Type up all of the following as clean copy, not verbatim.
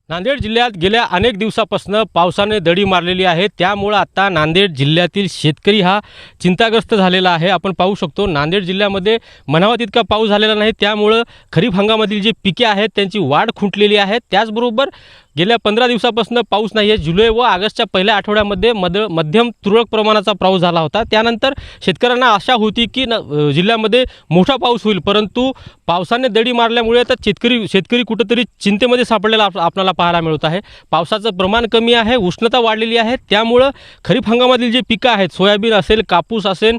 नांदेड जिल्ह्यात गेल्या अनेक दिवसापासून पावसाने दडी मारलेली आहे। त्यामुळे आता नांदेड जिल्ह्यातील शेतकरी हा चिंताग्रस्त झालेला आहे। आपण पाहू शकतो नांदेड जिल्ह्यामध्ये म्हणावा तितका पाऊस झालेला नाही, त्यामुळे खरीप हंगामातील जी पिके आहेत त्यांची वाढ खुंटलेली आहे। त्याचबरोबर गेल्या 15 दिवसापासून पाऊस नाही आहे। जुलै व ऑगस्टच्या पहिल्या आठवड्यामध्ये मध्यम तुरळक प्रमाणाचा पाऊस झाला होता। त्यानंतर शेतकऱ्यांना आशा होती की जिल्ह्यामध्ये मोठा पाऊस होईल, परंतु पावसाने दडी मारल्यामुळे आता शेतकरी कुठेतरी चिंतेमध्ये सापडलेला आपल्याला पाहायला मिळत आहे। पावसाचं प्रमाण कमी आहे, उष्णता वाढलेली आहे, त्यामुळे खरीप हंगामातील जे पिकं आहेत सोयाबीन असेल, कापूस असेल,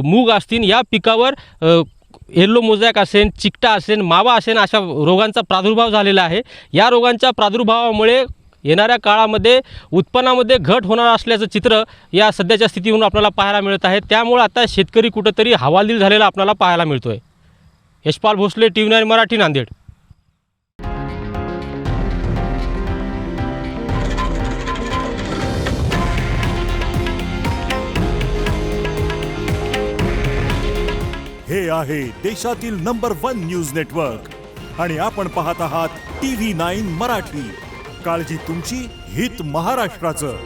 मूग असतील, या पिकावर येलो मोझॅक असेल, चिकटा असेल, मावा असेल अशा रोगांचा प्रादुर्भाव झालेला आहे। या रोगांच्या प्रादुर्भावामुळे येणाऱ्या काळामध्ये उत्पन्नामध्ये घट होणार असल्याचं चित्र या सध्याच्या स्थितीवरून आपल्याला पाहायला मिळत आहे। त्यामुळे आता शेतकरी कुठेतरी हवालदिल झालेला आपल्याला पाहायला मिळतोय। यशपाल भोसले, TV9 मराठी, नांदेड। हे आहे देशातील नंबर 1 न्यूज नेटवर्क आणि आपण पाहत आहात TV9 मराठी। काळजी तुमची, हित महाराष्ट्राचं।